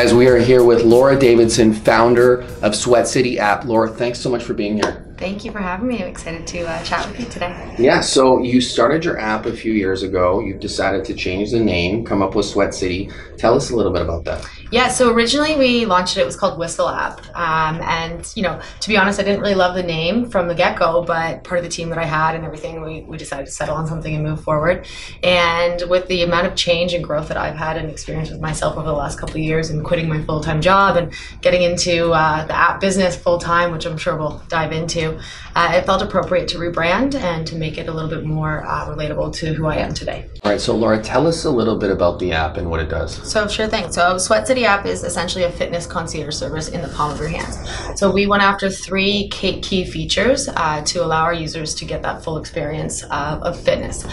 Guys, we are here with Laura Davidson, founder of Sweat City app. Laura, thanks so much for being here. Thank you for having me. I'm excited to chat with you today. Yeah, so you started your app a few years ago. You've decided to change the name, come up with Sweat City. Tell us a little bit about that. Yeah, so originally we launched it was called Whistle App. And, you know, to be honest, I didn't really love the name from the get-go, but part of the team that I had and everything, we decided to settle on something and move forward. And with the amount of change and growth that I've had and experience with myself over the last couple of years and quitting my full-time job and getting into the app business full-time, which I'm sure we'll dive into, it felt appropriate to rebrand and to make it a little bit more relatable to who I am today. All right, so Laura, tell us a little bit about the app and what it does. So sure thing. So Sweat City app is essentially a fitness concierge service in the palm of your hands. So we went after three key features to allow our users to get that full experience of fitness.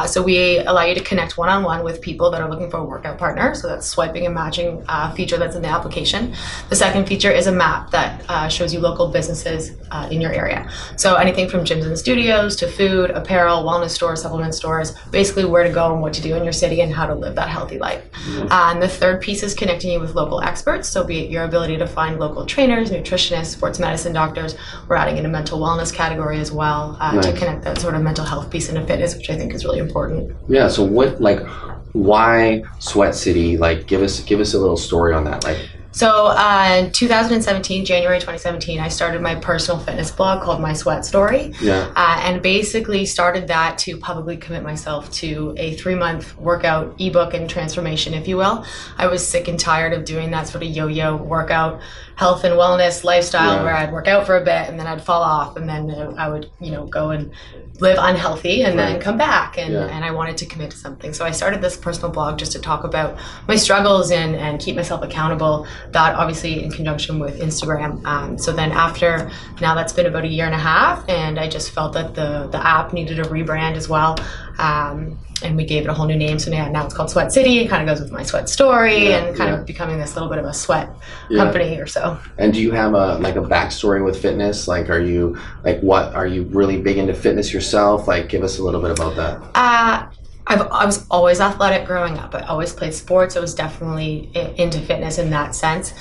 So we allow you to connect one-on-one with people that are looking for a workout partner. So that's swiping and matching feature that's in the application. The second feature is a map that shows you local businesses in your area. So anything from gyms and studios to food, apparel, wellness stores, supplement stores, basically where to go and what to do in your city and how to live that healthy life. And the third piece is connecting you with local experts. So be it your ability to find local trainers, nutritionists, sports medicine doctors. We're adding in a mental wellness category as well to connect that sort of mental health piece into fitness, which I think is really important. Yeah, so why Sweat City? Give us a little story on that. So in 2017, January 2017, I started my personal fitness blog called My Sweat Story. Yeah. And basically started that to publicly commit myself to a 3-month workout ebook and transformation, if you will. I was sick and tired of doing that sort of yo-yo workout, health and wellness lifestyle where I'd work out for a bit and then I'd fall off and then I would, go and live unhealthy and then come back and I wanted to commit to something. So I started this personal blog just to talk about my struggles and keep myself accountable, that obviously in conjunction with Instagram. So then after, now that's been about 1.5 years and I just felt that the app needed a rebrand as well. And we gave it a whole new name, so now it's called Sweat City. It kind of goes with my sweat story and kind of becoming this little bit of a sweat company or so. And do you have a backstory with fitness? Are you really big into fitness yourself? Give us a little bit about that. I was always athletic growing up. I always played sports. I was definitely into fitness in that sense.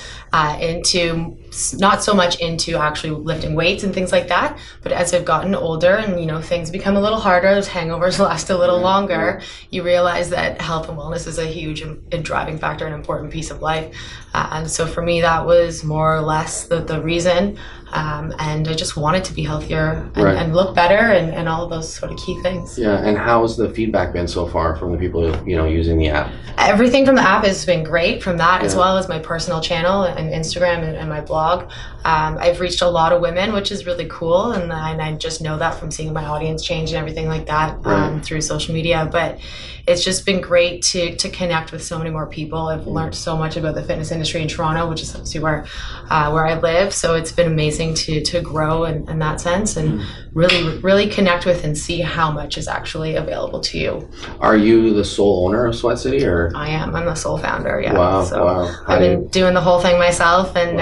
Not so much into actually lifting weights and things like that, but as I've gotten older and things become a little harder, as hangovers last a little longer, you realize that health and wellness is a huge and driving factor, an important piece of life. And so for me, that was more or less the reason. And I just wanted to be healthier and look better and all of those sort of key things. Yeah, and how's the feedback been so far from the people using the app? Everything from the app has been great, from that as well as my personal channel and Instagram and my blog. I've reached a lot of women, which is really cool, and I just know that from seeing my audience change and everything like that through social media. But it's just been great to connect with so many more people. I've learned so much about the fitness industry in Toronto, which is obviously where I live. So it's been amazing to grow in that sense and really connect with and see how much is actually available to you. Are you the sole owner of Sweat City, or? I am. I'm the sole founder. Yeah. Wow. So wow. I've been doing the whole thing myself and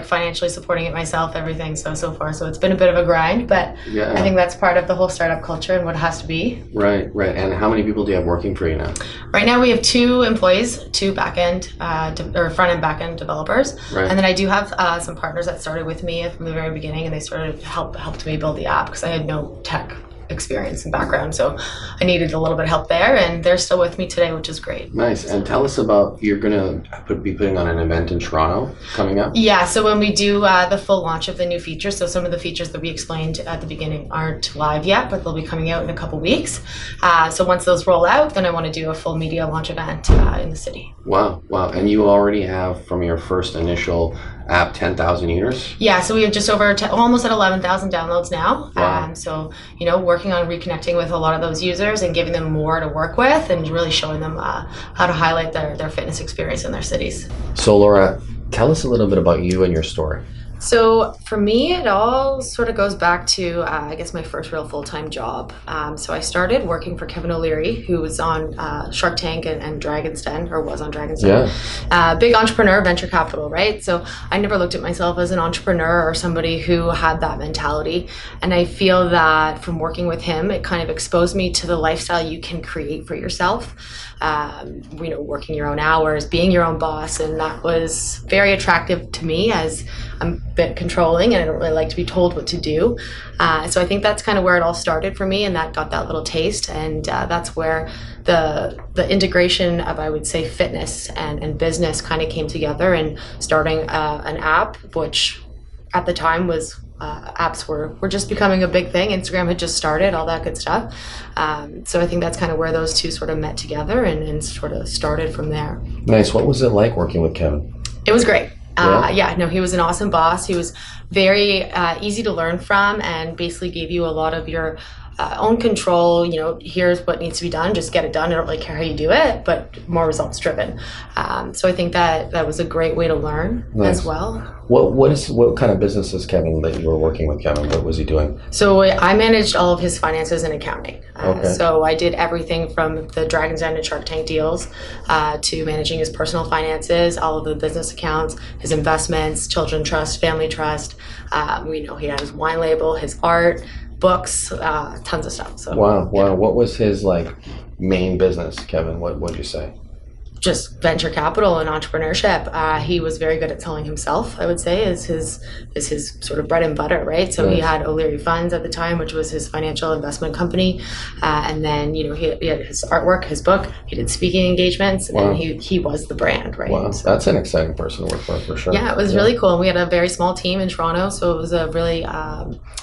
financially supporting it myself, everything so far. So it's been a bit of a grind, but I think that's part of the whole startup culture and what it has to be. Right. And how many people do you have working for you now? Right now we have 2 employees, 2 front-end back-end developers. Right. And then I do have some partners that started with me from the very beginning, and they sort of helped me build the app because I had no tech experience and background, so I needed a little bit of help there, and they're still with me today, which is great. Nice. And tell us about, you're going to be putting on an event in Toronto coming up? Yeah, so when we do the full launch of the new features, so some of the features that we explained at the beginning aren't live yet, but they'll be coming out in a couple weeks. So once those roll out, then I want to do a full media launch event in the city. Wow. And you already have, from your first initial app, 10,000 users? Yeah, so we have just over almost at 11,000 downloads now. Wow. So, working on reconnecting with a lot of those users and giving them more to work with and really showing them how to highlight their fitness experience in their cities. So Laura, tell us a little bit about you and your story. So for me, it all sort of goes back to, I guess, my first real full-time job. So I started working for Kevin O'Leary, who was on Shark Tank and Dragon's Den, or was on Dragon's Den. Yeah. Big entrepreneur, venture capital, right? So I never looked at myself as an entrepreneur or somebody who had that mentality. And I feel that from working with him, it kind of exposed me to the lifestyle you can create for yourself. Working your own hours, being your own boss, and that was very attractive to me as I'm a bit controlling and I don't really like to be told what to do. So I think that's kind of where it all started for me, and that got that little taste, and that's where the integration of, I would say, fitness and business kind of came together, and starting an app, which at the time was apps were just becoming a big thing. Instagram had just started, all that good stuff. So I think that's kind of where those two sort of met together and sort of started from there. Nice. What was it like working with Kevin? It was great. He was an awesome boss. He was very easy to learn from, and basically gave you a lot of your own control. Here's what needs to be done, just get it done. I don't really care how you do it, but more results driven. So I think that was a great way to learn. Nice. As well. What kind of business is Kevin that you were working with Kevin? What was he doing? So I managed all of his finances and accounting. Okay. So I did everything from the Dragon's Den and Shark Tank deals to managing his personal finances, all of the business accounts, his investments, children trust, family trust. He had his wine label, his art, books, tons of stuff. So wow. Yeah. What was his main business, Kevin? What would you say? Just venture capital and entrepreneurship. He was very good at selling himself, I would say, is his sort of bread and butter, right? So nice. He had O'Leary Funds at the time, which was his financial investment company, and then he had his artwork, his book. He did speaking engagements, wow. And he was the brand, right? Wow, so, that's an exciting person to work for sure. Yeah, it was really cool. And we had a very small team in Toronto, so it was a really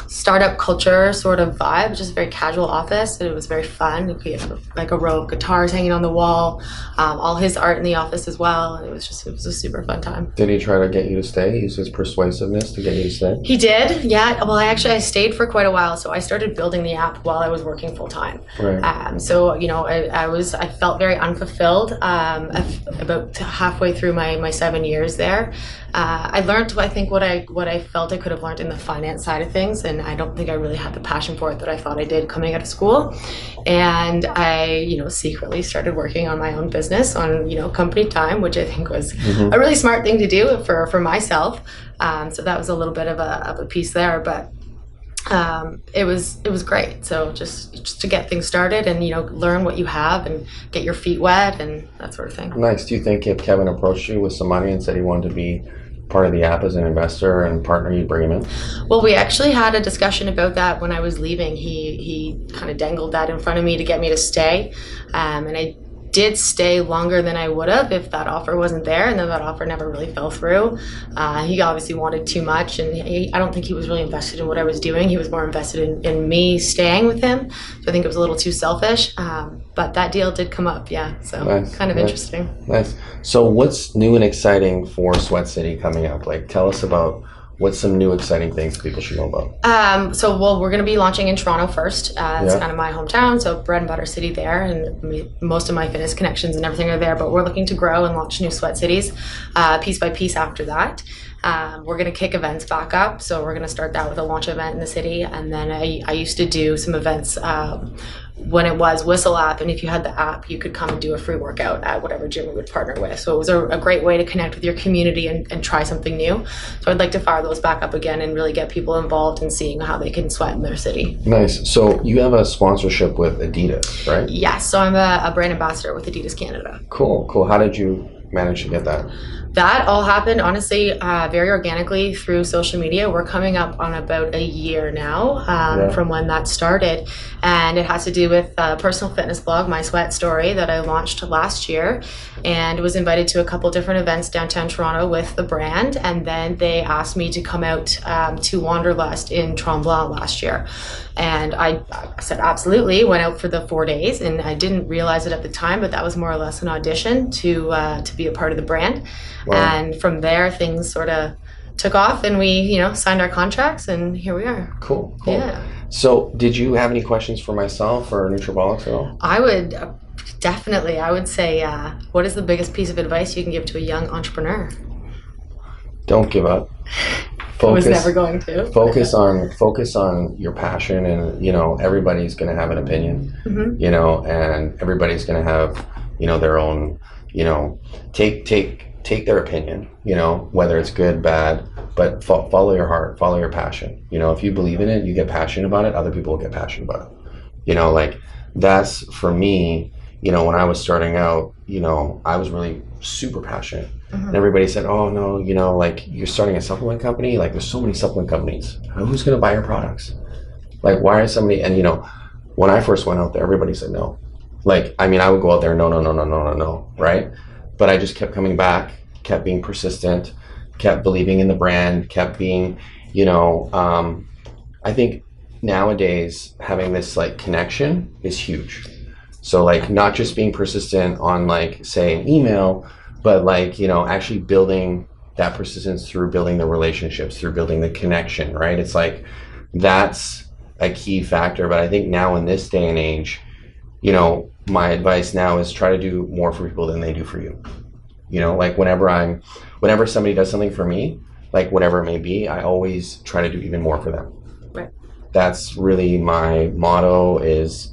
startup culture sort of vibe, just a very casual office, and it was very fun. We had a row of guitars hanging on the wall, all his art in the office as well. And it was a super fun time. Did he try to get you to stay? Use his persuasiveness to get you to stay? He did, yeah. Well, I stayed for quite a while, so I started building the app while I was working full time. Right. So I felt very unfulfilled about halfway through my 7 years there. I learned, I think, what I felt I could have learned in the finance side of things, and I don't think I really had the passion for it that I thought I did coming out of school. And I, secretly started working on my own business on, company time, which I think was a really smart thing to do for myself. So that was a little bit of a piece there, but it was great. So just to get things started and learn what you have and get your feet wet and that sort of thing. Nice. Do you think if Kevin approached you with some money and said he wanted to be part of the app as an investor and partner, you'd bring him in? Well, we actually had a discussion about that when I was leaving. He kind of dangled that in front of me to get me to stay, and I did stay longer than I would have if that offer wasn't there, and then that offer never really fell through. He obviously wanted too much, and I don't think he was really invested in what I was doing. He was more invested in me staying with him, so I think it was a little too selfish, but that deal did come up, yeah, so nice. Kind of interesting. Nice. So what's new and exciting for Sweat City coming up? Tell us about what's some new exciting things people should know about? We're going to be launching in Toronto first. It's kind of my hometown, so bread and butter city there, and most of my fitness connections and everything are there, but we're looking to grow and launch new Sweat Cities piece by piece after that. We're going to kick events back up, so we're going to start that with a launch event in the city, and then I used to do some events when it was Whistle app, and if you had the app, you could come and do a free workout at whatever gym we would partner with. So it was a great way to connect with your community and try something new. So I'd like to fire those back up again and really get people involved in seeing how they can sweat in their city. Nice. So you have a sponsorship with Adidas, right? Yes. So I'm a brand ambassador with Adidas Canada. Cool. How did you manage to get that? That all happened, honestly, very organically through social media. We're coming up on about a year now from when that started. And it has to do with a personal fitness blog, My Sweat Story, that I launched last year. And was invited to a couple different events downtown Toronto with the brand. And then they asked me to come out to Wanderlust in Tremblant last year. And I said, absolutely, went out for the 4 days. And I didn't realize it at the time, but that was more or less an audition to be a part of the brand. Wow. And from there, things sort of took off, and we, signed our contracts, and here we are. Cool. Yeah. So, did you have any questions for myself or Nutrabolics at all? I would definitely. I would say, what is the biggest piece of advice you can give to a young entrepreneur? Don't give up. was never going to. Focus on your passion, and everybody's going to have an opinion, and everybody's going to have their own, take their opinion, whether it's good, bad, but follow your heart, follow your passion. If you believe in it, you get passionate about it, other people will get passionate about it. Like that's for me. When I was starting out, I was really super passionate. And everybody said, oh no, like you're starting a supplement company, like there's so many supplement companies. Who's gonna buy your products? Like why is somebody, and when I first went out there, everybody said no. Like, I mean, I would go out there, no, right? But I just kept coming back, kept being persistent, kept believing in the brand, kept being, I think nowadays having this like connection is huge. So like not just being persistent on like say an email, but like, actually building that persistence through building the relationships, through building the connection, right? It's like, that's a key factor. But I think now in this day and age, my advice now is try to do more for people than they do for you. Like whenever somebody does something for me, like whatever it may be, I always try to do even more for them. Right. That's really my motto is,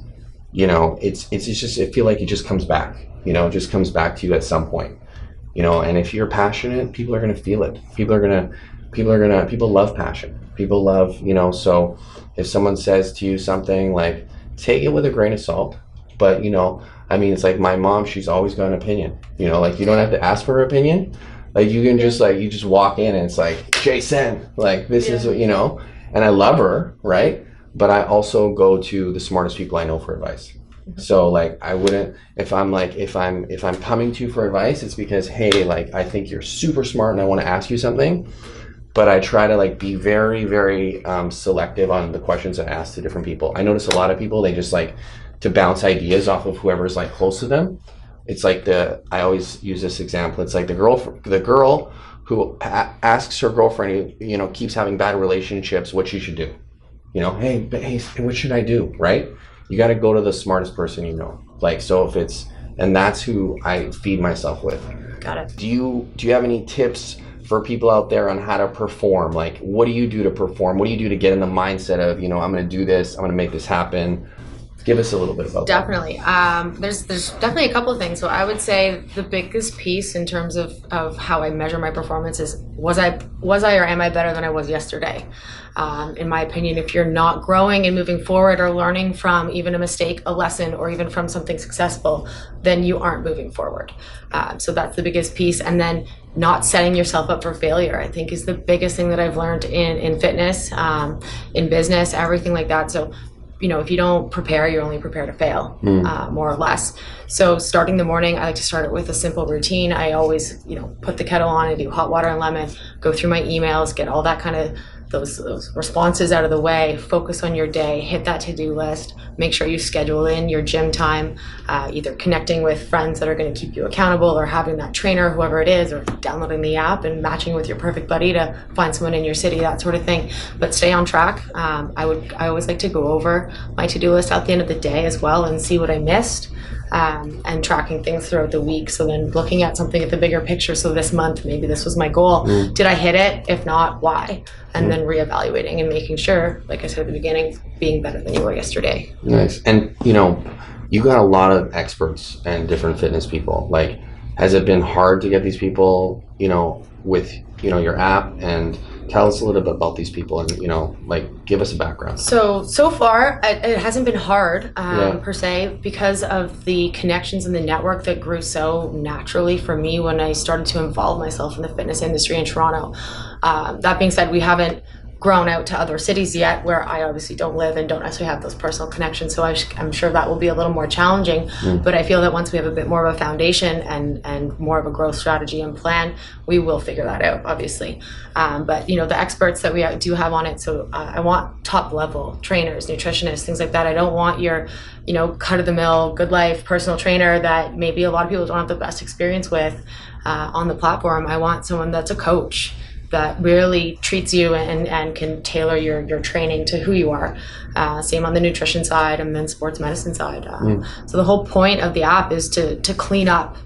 it's just, I feel like it just comes back, it just comes back to you at some point. And if you're passionate, people are going to feel it. People love passion. People love, so if someone says to you something, like take it with a grain of salt. But, I mean, it's like my mom, she's always got an opinion, like you don't have to ask for her opinion. Like you can just you just walk in and it's like, Jayson, like this is, and I love her. Right. But I also go to the smartest people I know for advice. So like I wouldn't, if I'm coming to you for advice, it's because, hey, like I think you're super smart and I want to ask you something. But I try to like be very, very selective on the questions I ask to different people. I notice a lot of people, they just like to bounce ideas off of whoever's like close to them. It's like I always use this example. It's like the girl who asks her girlfriend who, keeps having bad relationships what she should do. Hey, what should I do? Right? You got to go to the smartest person Like, so if it's, and that's who I feed myself with. Got it. Do you have any tips for people out there on how to perform? Like, what do you do to perform? What do you do to get in the mindset of, I'm going to do this, I'm going to make this happen? Give us a little bit about that. Definitely. There's definitely a couple of things. So I would say the biggest piece in terms of how I measure my performance is, was I or am I better than I was yesterday? In my opinion, if you're not growing and moving forward or learning from even a mistake, a lesson, or even from something successful, then you aren't moving forward. So that's the biggest piece. And then not setting yourself up for failure, I think, is the biggest thing that I've learned in fitness, in business, everything like that. So if you don't prepare, you're only prepared to fail, more or less. So starting the morning, I like to start it with a simple routine. I always, put the kettle on and do hot water and lemon, go through my emails, get all that kind of those responses out of the way, focus on your day, hit that to-do list, make sure you schedule in your gym time, either connecting with friends that are going to keep you accountable, or having that trainer, whoever it is, or downloading the app and matching with your perfect buddy to find someone in your city, that sort of thing. But stay on track. I always like to go over my to-do list at the end of the day as well and see what I missed. And tracking things throughout the week. So then looking at something at the bigger picture. So this month, maybe this was my goal. Did I hit it? If not, why? And then reevaluating and making sure, like I said at the beginning, being better than you were yesterday. Nice. And, you got a lot of experts and different fitness people. Like, has it been hard to get these people, with, your app? And tell us a little bit about these people and, give us a background. So far, it hasn't been hard, per se, because of the connections in the network that grew so naturally for me when I started to involve myself in the fitness industry in Toronto. That being said, we haven't grown out to other cities yet, where I obviously don't live and don't necessarily have those personal connections. So I'm sure that will be a little more challenging. But I feel that once we have a bit more of a foundation and more of a growth strategy and plan, we will figure that out, obviously. But the experts that we do have on it. So I want top level trainers, nutritionists, things like that. I don't want your, cut of the mill, good life personal trainer that maybe a lot of people don't have the best experience with on the platform. I want someone that's a coach, that really treats you and can tailor your training to who you are. Same on the nutrition side and then sports medicine side. So the whole point of the app is to clean up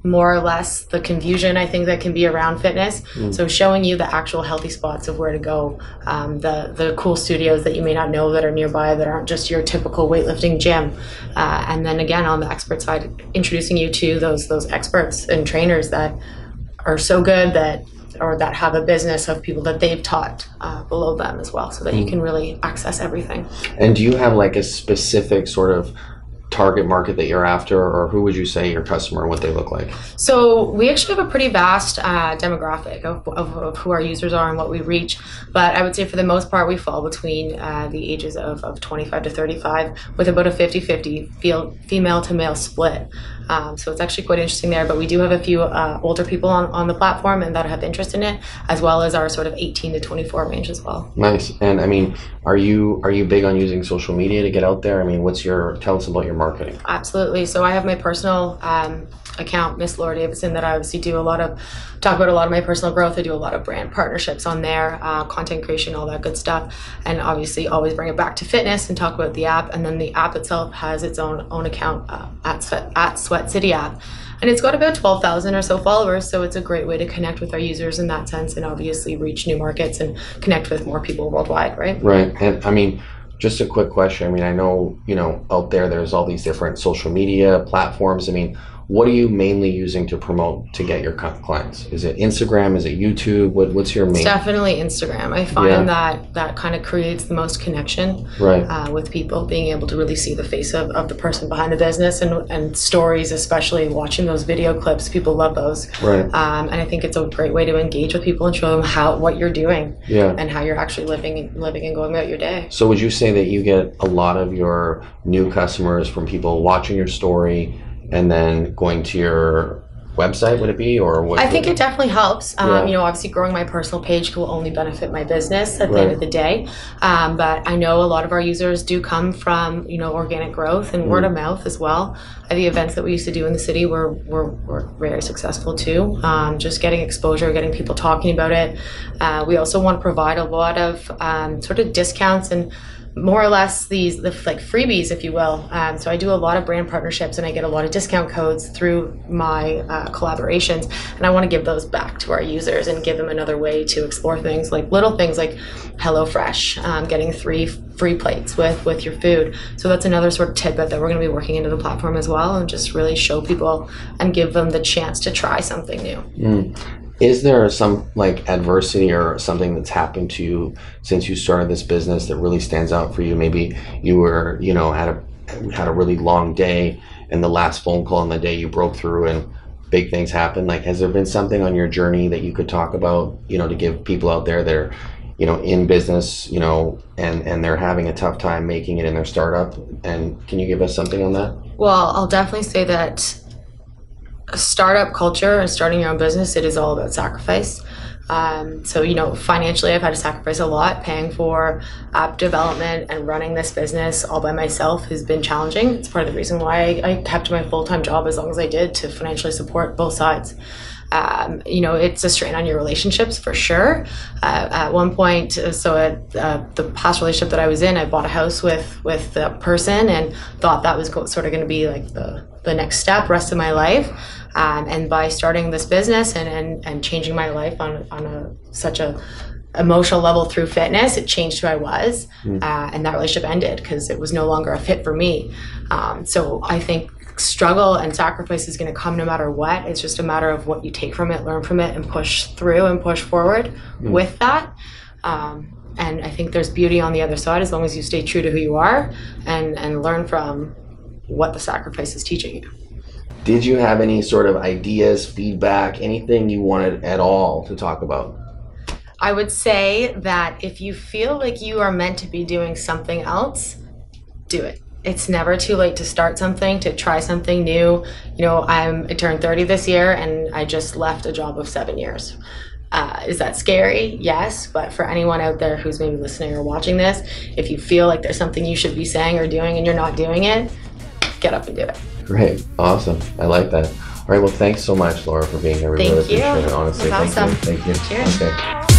more or less the confusion I think that can be around fitness. So showing you the actual healthy spots of where to go, the cool studios that you may not know that are nearby that aren't just your typical weightlifting gym, and then again on the expert side, introducing you to those experts and trainers that are so good that have a business of people that they've taught below them as well, so that you can really access everything. And do you have like a specific sort of target market that you're after, or who would you say your customer, what they look like? So we actually have a pretty vast demographic of who our users are and what we reach, but I would say for the most part we fall between the ages of 25 to 35, with about a 50-50 female to male split. So it's actually quite interesting there, but we do have a few older people on the platform and that have interest in it, as well as our sort of 18 to 24 range as well. Nice. And I mean, are you big on using social media to get out there? I mean, tell us about your marketing. Absolutely. So I have my personal account, Miss Laura Davidson, that I obviously talk about a lot of my personal growth. I do a lot of brand partnerships on there, content creation, all that good stuff, and obviously always bring it back to fitness and talk about the app. And then the app itself has its own account at Sweat City app, and it's got about 12,000 or so followers. So it's a great way to connect with our users in that sense, and obviously reach new markets and connect with more people worldwide. Right. And I mean, just a quick question. I mean, I know, out there's all these different social media platforms. I mean, what are you mainly using to promote to get your clients? Is it Instagram? Is it YouTube? What's your main? It's definitely Instagram. I find that kind of creates the most connection with people, being able to really see the face of the person behind the business, and stories, especially watching those video clips. People love those. Right. And I think it's a great way to engage with people and show them what you're doing and how you're actually living and going about your day. So would you say that you get a lot of your new customers from people watching your story and then going to your website, would it be, or what? I think it definitely helps. Obviously growing my personal page will only benefit my business at the end of the day. But I know a lot of our users do come from, organic growth and word of mouth as well. The events that we used to do in the city were very successful too. Just getting exposure, getting people talking about it. We also want to provide a lot of sort of discounts and more or less the freebies, if you will. So I do a lot of brand partnerships, and I get a lot of discount codes through my collaborations, and I want to give those back to our users and give them another way to explore things like HelloFresh, getting 3 free plates with your food. So that's another sort of tidbit that we're going to be working into the platform as well, and just really show people and give them the chance to try something new. Is there some adversity or something that's happened to you since you started this business that really stands out for you? Maybe you were, had a really long day, and the last phone call on the day you broke through and big things happened. Has there been something on your journey that you could talk about, to give people out there that are, in business, and they're having a tough time making it in their startup? And can you give us something on that? Well, I'll definitely say that startup culture and starting your own business, it is all about sacrifice. So, financially, I've had to sacrifice a lot. Paying for app development and running this business all by myself has been challenging. It's part of the reason why I kept my full-time job as long as I did, to financially support both sides. It's a strain on your relationships for sure. At one point, the past relationship that I was in, I bought a house with that person and thought that was sort of going to be the next step, rest of my life. And by starting this business and changing my life on such a emotional level through fitness, it changed who I was, and that relationship ended because it was no longer a fit for me. So I think struggle and sacrifice is going to come no matter what. It's just a matter of what you take from it, learn from it, and push through and push forward with that. And I think there's beauty on the other side as long as you stay true to who you are and learn from what the sacrifice is teaching you. Did you have any sort of ideas, feedback, anything you wanted at all to talk about? I would say that if you feel like you are meant to be doing something else, do it. It's never too late to start something, to try something new. I turned 30 this year, and I just left a job of 7 years. Is that scary? Yes, but for anyone out there who's maybe listening or watching this, if you feel like there's something you should be saying or doing and you're not doing it, get up and do it. Great. Awesome. I like that. All right. Well, thanks so much, Laura, for being here. We really appreciate it, honestly. It was awesome. Thank you. Cheers. Okay.